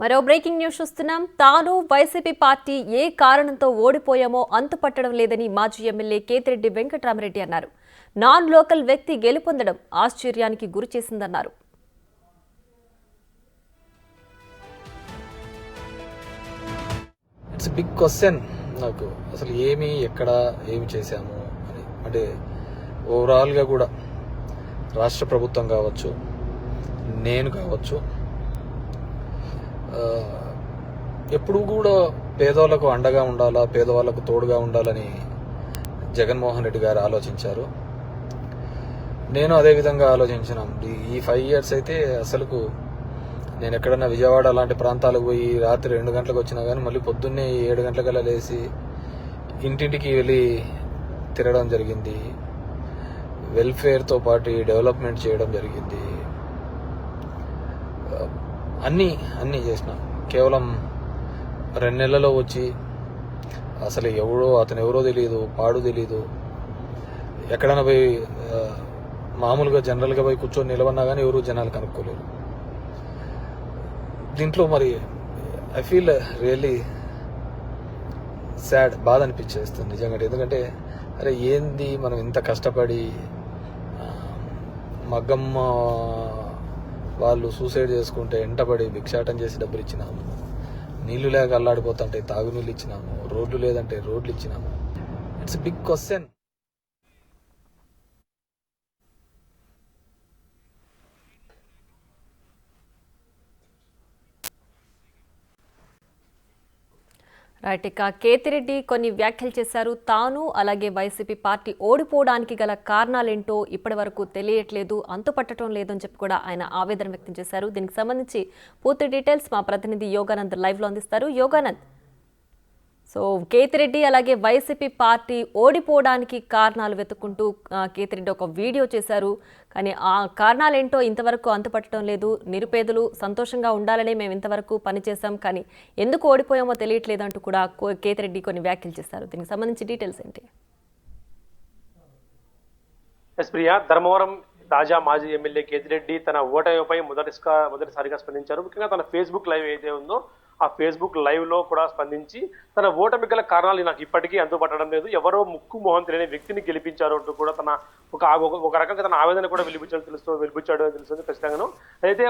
మరో breaking news చూస్తున్నాం. తాను వైసీపీ పార్టీ ఏ కారణంతో ఓడిపోయామో అంతుపట్టడం లేదని మాజీ ఎమ్మెల్యే కేతిరెడ్డి వెంకటరామరెడ్డి అన్నారు. నాన్ లోకల్ వ్యక్తి గెలుపొందడం ఆశ్చర్యానికి గురి చేసిందన్నారు. ఇట్స్ బిగ్ క్వశ్చన్ నాకు, అసలు ఎక్కడ ఏమి చేశాము అని. అంటే ఓవరాల్గా కూడా రాష్ట్ర ప్రభుత్వం కావచ్చు, నేను కావచ్చు, ఎప్పుడు కూడా పేదవాళ్ళకు అండగా ఉండాలా, పేదవాళ్ళకు తోడుగా ఉండాలని జగన్మోహన్ రెడ్డి గారు ఆలోచించారు. నేను అదే విధంగా ఆలోచించినాం. ఈ 5 years అయితే అసలుకు నేను ఎక్కడన్నా విజయవాడ అలాంటి ప్రాంతాలకు పోయి రాత్రి 2 గంటలకు వచ్చినా కానీ మళ్ళీ పొద్దున్నే 7 గంటలకల్లా లేచి ఇంటింటికి వెళ్ళి తిరగడం జరిగింది. వెల్ఫేర్తో పాటు డెవలప్మెంట్ చేయడం జరిగింది. అన్నీ చేసిన. కేవలం 2 నెలల్లో వచ్చి అసలు అతను ఎవరో తెలియదు, పాడు తెలియదు. ఎక్కడైనా పోయి మామూలుగా జనరల్గా పోయి కూర్చొని నిలబడినా కానీ ఎవరు జనాలు కనుక్కోలేరు. దీంట్లో మరి ఐ ఫీల్ రియల్లీ సాడ్, బాధ అనిపించేస్తుంది నిజంగా. ఎందుకంటే అరే ఏంది మనం ఇంత కష్టపడి, మగ్గమ్మ వాళ్ళు సూసైడ్ చేసుకుంటే ఎంటబడి భిక్షాటం చేసి డబ్బులు ఇచ్చినాము, నీళ్లు లేక అల్లాడిపోతుంటే తాగునీళ్ళు ఇచ్చినాము, రోడ్లు లేదంటే రోడ్లు ఇచ్చినాము. It's big question. రైట్. ఇక కేతిరెడ్డి కొన్ని వ్యాఖ్యలు చేశారు. తాను అలాగే వైసీపీ పార్టీ ఓడిపోవడానికి గల కారణాలేంటో ఇప్పటి వరకు తెలియట్లేదు, అంతుపట్టడం లేదని చెప్పి కూడా ఆయన ఆవేదన వ్యక్తం చేశారు. దీనికి సంబంధించి పూర్తి డీటెయిల్స్ మా ప్రతినిధి యోగానంద్ లైవ్లో అందిస్తారు. యోగానంద్, సో కేతిరెడ్డి అలాగే వైసీపీ పార్టీ ఓడిపోవడానికి కారణాలు వెతుక్కుంటూ కేతిరెడ్డి ఒక వీడియో చేశారు. కానీ ఆ కారణాలేంటో ఇంతవరకు అంతుపట్టడం లేదు. నిరుపేదలు సంతోషంగా ఉండాలనే మేము ఇంతవరకు పనిచేశాం, కానీ ఎందుకు ఓడిపోయామో తెలియట్లేదు అంటూ కూడా కేతిరెడ్డి కొన్ని వ్యాఖ్యలు చేశారు. దీనికి సంబంధించి డీటెయిల్స్ ఏంటి? ప్రియా, ధర్మవరం తాజా మాజీ ఎమ్మెల్యే కేతిరెడ్డి తన ఓటమిపై మొదటిసారిగా స్పందించారు. ముఖ్యంగా తన ఫేస్బుక్ లైవ్ ఏదైతే ఉందో ఆ ఫేస్బుక్ లైవ్ లో కూడా స్పందించి తన ఓటమి గల కారణాలు నాకు ఇప్పటికీ అంతుపట్టడం లేదు, ఎవరో ముక్కు మొహం తెలియని వ్యక్తిని గెలిపించారు అంటూ కూడా తన ఒక రకంగా తన ఆవేదన కూడా వెలిపించాడు అని తెలుస్తుంది ఖచ్చితంగాను. అయితే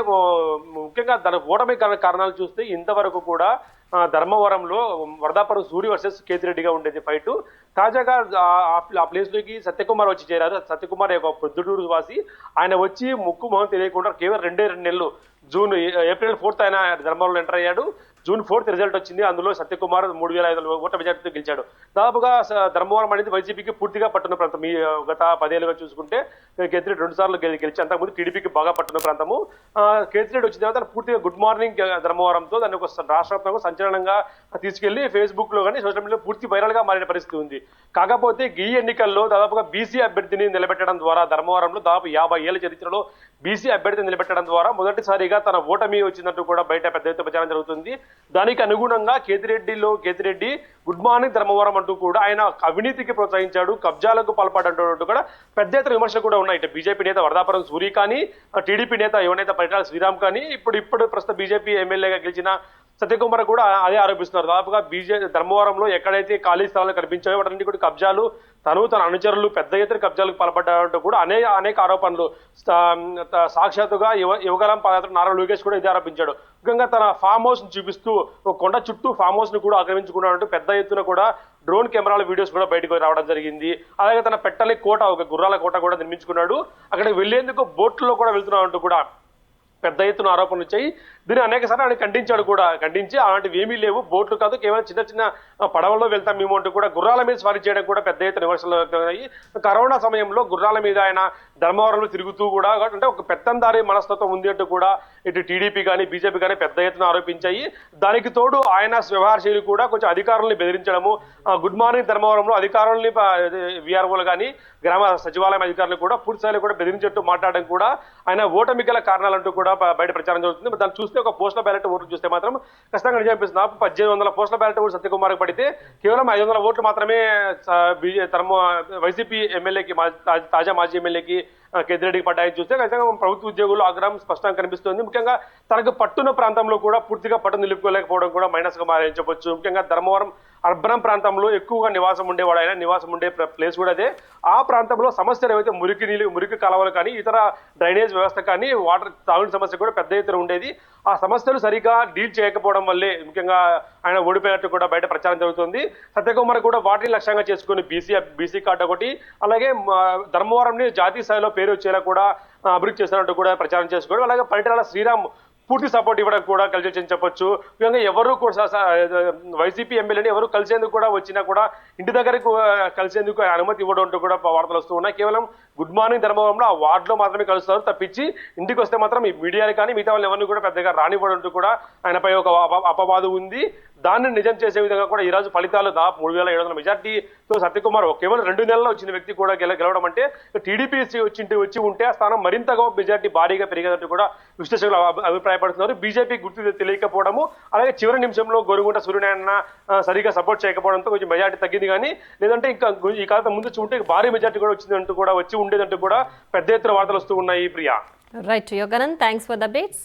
ముఖ్యంగా తన ఓటమి కారణాలు చూస్తే ఇంతవరకు కూడా ధర్మవరంలో వరదాపురం సూరి వర్సెస్ కేతిరెడ్డిగా ఉండేది ఫైట్. తాజాగా ఆ ప్లేస్ లోకి సత్యకుమార్ వచ్చి చేరారు. సత్యకుమార్ ఒక ప్రొద్దుటూరు వాసి. ఆయన వచ్చి ముక్కు మొహం తెలియకుండా కేవలం 2 నెలలు ఏప్రిల్ 4th ఆయన ధర్మవరంలో ఎంటర్ అయ్యాడు. June 4th రిజల్ట్ వచ్చింది. అందులో సత్యకుమార్ 3,500 ఓట్ల మెజార్టీతో గెలిచాడు. దాదాపుగా ధర్మవరం అనేది వైసీపీకి పూర్తిగా పట్టున్న ప్రాంతం. ఈ గత 10 ఏళ్ళుగా చూసుకుంటే కేతిరెడ్డి 2 సార్లు గెలిచి అంతకుముందు టీడీపీకి బాగా పట్టున్న ప్రాంతము. కేతిరెడ్డి వచ్చిన తర్వాత పూర్తిగా గుడ్ మార్నింగ్ ధర్మవరంతో దాన్ని ఒక రాష్ట్ర సంచలనంగా తీసుకెళ్లి ఫేస్బుక్ లో కానీ సోషల్ మీడియాలో పూర్తి వైరల్ గా మారిన పరిస్థితి ఉంది. కాకపోతే ఈ ఎన్నికల్లో దాదాపుగా బీసీ అభ్యర్థిని నిలబెట్టడం ద్వారా ధర్మవరంలో దాదాపు 50 ఏళ్ల చరిత్రలో బీసీ అభ్యర్థిని నిలబెట్టడం ద్వారా మొదటిసారిగా తన ఓటమి వచ్చినట్టు కూడా బయట పెద్ద ఎత్తున ప్రచారం జరుగుతుంది. దానికి అనుగుణంగా కేతిరెడ్డి గుడ్ మార్నింగ్ ధర్మవరం అంటూ కూడా ఆయన అవినీతికి ప్రోత్సహించాడు, కబ్జాలకు పాల్పడ్డంటూ కూడా పెద్ద ఎత్తున విమర్శలు కూడా ఉన్నాయి. ఇటు బీజేపీ నేత వరదాపురం సూరి కానీ, టీడీపీ నేత యువనేత పరిటాల శ్రీరామ్ కానీ, ఇప్పుడు ప్రస్తుత బీజేపీ ఎమ్మెల్యేగా గెలిచిన సత్యకుమార్ కూడా అదే ఆరోపిస్తున్నారు. దాదాపుగా ధర్మవరంలో ఎక్కడైతే ఖాళీ స్థలాలు కనిపించాయో వాటి కూడా కబ్జాలు, తన అనుచరులు పెద్ద ఎత్తున కబ్జాలకు పాల్పడ్డారంటూ కూడా అనేక ఆరోపణలు. సాక్షాత్తుగా యువగలం పాదయాత్ర నారా లోకేష్ కూడా ఇదే ఆరోపించాడు. ముఖ్యంగా తన ఫామ్ హౌస్ ను చూపిస్తూ కొండ చుట్టూ ఫామ్ హౌస్ ను కూడా ఆక్రమించుకున్నాడంటూ పెద్ద ఎత్తున కూడా డ్రోన్ కెమెరాల వీడియోస్ కూడా బయటకు రావడం జరిగింది. అలాగే తన పెట్టలే కోట, ఒక గుర్రాల కోట కూడా నిర్మించుకున్నాడు. అక్కడికి వెళ్లేందుకు బోట్లో కూడా వెళ్తున్నాడంటూ కూడా పెద్ద ఎత్తున ఆరోపణలు వచ్చాయి. దీన్ని అనేకసార్లు ఆయన ఖండించి అలాంటివి ఏమీ లేవు, బోట్లు కాదు, కేవలం చిన్న పడవల్లో వెళ్తాం మేము అంటూ కూడా గుర్రాల మీద స్వారీ చేయడం కూడా పెద్ద ఎత్తున విమర్శలు వ్యక్తమయ్యాయి. కరోనా సమయంలో గుర్రాల మీద ఆయన ధర్మవరంలో తిరుగుతూ కూడా అంటే ఒక పెత్తందారి మనస్తత్వం ఉంది అంటూ కూడా ఇటు టీడీపీ కానీ బీజేపీ కానీ పెద్ద ఎత్తున ఆరోపించాయి. దానికి తోడు ఆయన వ్యవహార శైలి కూడా కొంచెం అధికారుల్ని బెదిరించడము, గుడ్ మార్నింగ్ ధర్మవరంలో అధికారుల్ని వీఆర్ఓలు కానీ గ్రామ సచివాలయం అధికారులు కూడా పూర్తి స్థాయిలో కూడా బెదిరించేట్టు మాట్లాడడం కూడా ఆయన ఓటమి గల కారణాలంటూ కూడా బయట ప్రచారం జరుగుతుంది. దాన్ని చూస్తే చూస్తే ఒక పోస్టల్ బ్యాలెట్ ఓట్లు చూస్తే మాత్రం ఖచ్చితంగా నిజం అనిపిస్తుంది. 1800 పోస్టల్ బ్యాలెట్ ఓట్లు సత్యకుమార్కి పడితే కేవలం 500 ఓట్లు మాత్రమే వైసీపీ ఎమ్మెల్యేకి తాజా మాజీ ఎమ్మెల్యేకి కేతిరెడ్డికి పడ్డాయని చూస్తే ఖచ్చితంగా ప్రభుత్వ ఉద్యోగులు ఆగ్రహం స్పష్టంగా కనిపిస్తుంది. ముఖ్యంగా తనకు పట్టున్న ప్రాంతంలో కూడా పూర్తిగా పట్టు నిలుపుకోలేకపోవడం కూడా మైనస్ గా మారని చెప్పొచ్చు. ముఖ్యంగా ధర్మవరం అర్బన్ ప్రాంతంలో ఎక్కువగా నివాసం ఉండేవాడు ఆయన, నివాసం ఉండే ప్లేస్ కూడా అదే. ఆ ప్రాంతంలో సమస్యలు ఏవైతే మురికి కాలువలు కానీ ఇతర డ్రైనేజ్ వ్యవస్థ కానీ వాటర్ తాగుని సమస్య కూడా పెద్ద ఎత్తున ఉండేది. ఆ సమస్యలు సరిగా డీల్ చేయకపోవడం వల్లే ముఖ్యంగా ఆయన ఓడిపోయినట్టు కూడా బయట ప్రచారం జరుగుతుంది. సత్యకుమార్ కూడా వాటిని లక్ష్యంగా చేసుకుని బీసీ కార్డు ఒకటి, అలాగే ధర్మవరంని జాతీయ స్థాయిలో పేరు వచ్చేలా కూడా అభివృద్ధి చేస్తున్నట్టు కూడా ప్రచారం చేసుకోవడం, అలాగే పరిటాల శ్రీరామ్ పూర్తి సపోర్ట్ ఇవ్వడం కూడా కలిసి వచ్చిందని చెప్పొచ్చు. ముఖ్యంగా ఎవరు కూడా వైసీపీ ఎమ్మెల్యేని ఎవరు కలిసేందుకు కూడా వచ్చినా కూడా ఇంటి దగ్గరకు కలిసేందుకు అనుమతి ఇవ్వడం అంటూ కూడా వార్తలు వస్తూ ఉన్నాయి. కేవలం గుడ్ మార్నింగ్ ధర్మవరంలో ఆ వార్డులో మాత్రమే కలుస్తారు తప్పించి ఇంటికి వస్తే మాత్రం ఈ మీడియాని కానీ మిగతా వాళ్ళు ఎవరిని కూడా పెద్దగా రానివ్వడం అంటూ కూడా ఆయనపై ఒక అపవాదు ఉంది. దాన్ని నిజం చేసే విధంగా కూడా ఈ రోజు ఫలితాలు దాదాపు 3700 మెజార్టీతో సత్యకుమార్ కేవలం 2 నెలల్లో వచ్చిన వ్యక్తి కూడా గెలవడం అంటే టీడీపీ వచ్చి ఉంటే ఆ స్థానం మరింతగా మెజార్టీ భారీగా పెరిగేటట్టు కూడా విశ్లేషకులు అభిప్రాయపడుతున్నారు. బీజేపీ గుర్తు తెలియకపోవడము, అలాగే చివరి నిమిషంలో గోరుగుంట సూర్యనారాయణ సరిగా సపోర్ట్ చేయకపోవడంతో కొంచెం మెజార్టీ తగ్గింది. కానీ లేదంటే ఇంకా ఈ కాలం ముందు ఉంటే భారీ మెజార్టీ కూడా వచ్చిందంటూ కూడా వచ్చి ఉండేదంటూ కూడా పెద్ద ఎత్తున వార్తలు వస్తూ ఉన్నాయి. Priya. Right Yoganand, thanks for the updates.